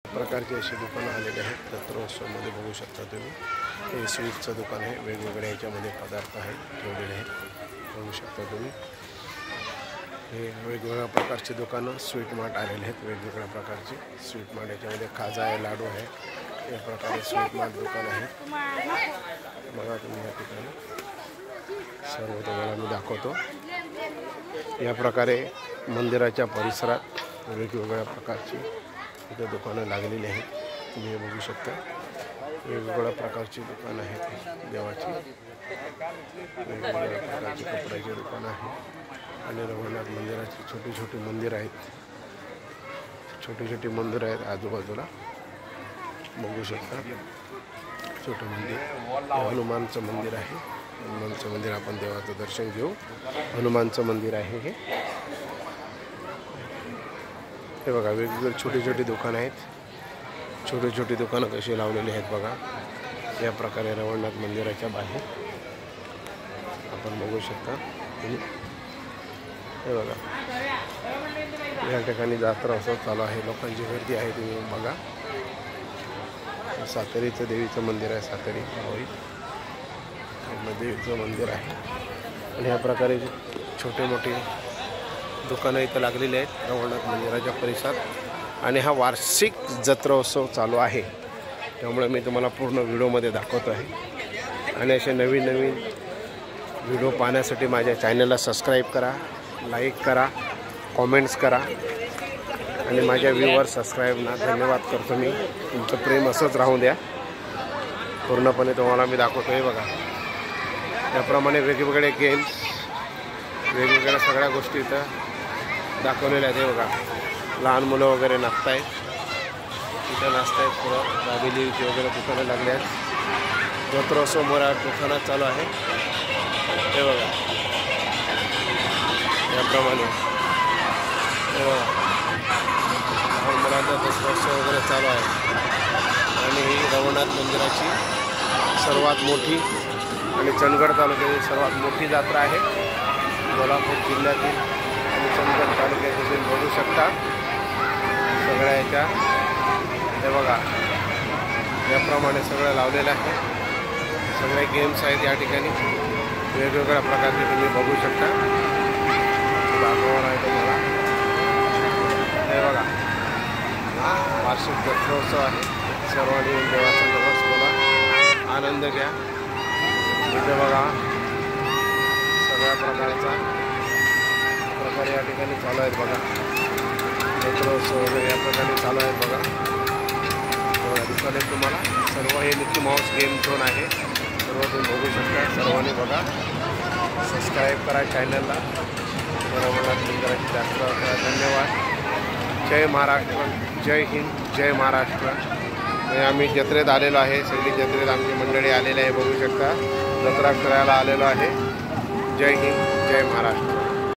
प्रकारचे असे दुकानं आलेले आहेत जत्रोत्सवामध्ये बघू शकता तुम्ही। हे स्वीटचं दुकान आहे, वेगवेगळ्या ह्याच्यामध्ये पदार्थ आहेत ठेवलेले आहेत बघू शकता तुम्ही। हे वेगवेगळ्या प्रकारचे दुकानं स्वीट मार्ट आलेले आहेत, वेगवेगळ्या प्रकारचे स्वीट मार्ट। याच्यामध्ये खाजा आहे, लाडू आहे, या प्रकारे स्वीट मार्ट दुकान आहे। बघा तुम्ही या ठिकाणी सर्व तुम्हाला मी दाखवतो। या प्रकारे मंदिराच्या परिसरात वेगवेगळ्या प्रकारची इथे दुकानं लागलेली आहेत, तुम्ही बघू शकता। वेगवेगळ्या प्रकारची दुकानं आहेत देवाची, वेगवेगळ्या प्रकारची कपड्याची दुकानं आहे आणि रघुनाथ मंदिराची छोटी छोटी मंदिर आहेत, छोटी छोटी मंदिर आहेत आजूबाजूला बघू शकता। छोटं मंदिर हनुमानचं मंदिर आहे, हनुमानचं मंदिर आपण देवाचं दर्शन घेऊ। हनुमानचं मंदिर आहे हे बघा। वेगवेगळे छोटी छोटी दुकानं आहेत, छोटी छोटी दुकानं कशी लावलेली आहेत बघा। या प्रकारे रघुनाथ मंदिराच्या बाहेर आपण बघू शकता हे बघा। या ठिकाणी जत्रा उत्सव चालू आहे, लोकांची गर्दी आहे, तुम्ही बघा। सातेरीचं देवीचं मंदिर आहे, सातेरी होई देवीचं मंदिर आहे आणि ह्या प्रकारे छोटे मोठे दुकानं इथं लागलेली आहेत रघुनाथ मंदिराच्या परिसरात। आणि हा वार्षिक जत्रोत्सव चालू आहे, त्यामुळे मी तुम्हाला पूर्ण व्हिडिओमध्ये दाखवतो आहे। आणि असे नवीन नवीन व्हिडिओ पाहण्यासाठी माझ्या चॅनलला सबस्क्राईब करा, लाईक करा, कॉमेंट्स करा आणि माझ्या व्ह्यूवर सबस्क्राईबना धन्यवाद करतो मी। तुमचं प्रेम असंच राहू द्या, पूर्णपणे तुम्हाला मी दाखवतो आहे बघा। त्याप्रमाणे वेगवेगळे गेम्स, वेगवेगळ्या सगळ्या गोष्टी इथं दाखवलेल्या आहेत बघा। लहान मुलं वगैरे नाचतायत, इथं नाचतायत, पुढं दाबेलीची वगैरे दुकानं लागली आहेत। जत्रोत्सव मोरा दुकानात चालू आहे हे बघा। याप्रमाणे हे बघा लहान मुलांचा जत्रोत्सव वगैरे चालू आहे। आणि ही रघुनाथ मंदिराची सर्वात मोठी आणि चंदगड तालुक्यातील सर्वात मोठी जत्रा आहे कोल्हापूर जिल्ह्यातील आणि चंदगड तालुक्यात तुम्ही बघू शकता सगळ्या ह्याच्या हे बघा। याप्रमाणे सगळं लावलेलं आहे, सगळे गेम्स आहेत या ठिकाणी वेगवेगळ्या प्रकारचे तुम्ही बघू शकता। दाखवणार आहे तुम्हाला हे बघा। वार्षिक जत्रोत्सव आहे, सर्वांनी देवाचा नवस बोला, आनंद घ्या। इथे बघा सगळ्या प्रकारचा प्रकारे या ठिकाणी चालू आहेत बघा। जत्रोत्सव वगैरे या प्रकारे चालू आहेत बघा। दिसले तुम्हाला सर्व हे मिकी माऊस गेम झोन आहे, सर्व तुम्ही बघू शकता। सर्वांनी बघा, सबस्क्राईब करा चॅनलला, रघुनाथ मंदिराची जत्रा करा। धन्यवाद। जय महाराष्ट्र, जय हिंद, जय महाराष्ट्र। आम्ही जत्रेत आलेलो आहे, सगळी जत्रेत आमची मंडळी आलेली आहे बघू शकता। जत्रा करायला आलेलो आहे। जय हिंद, जय महाराष्ट्र।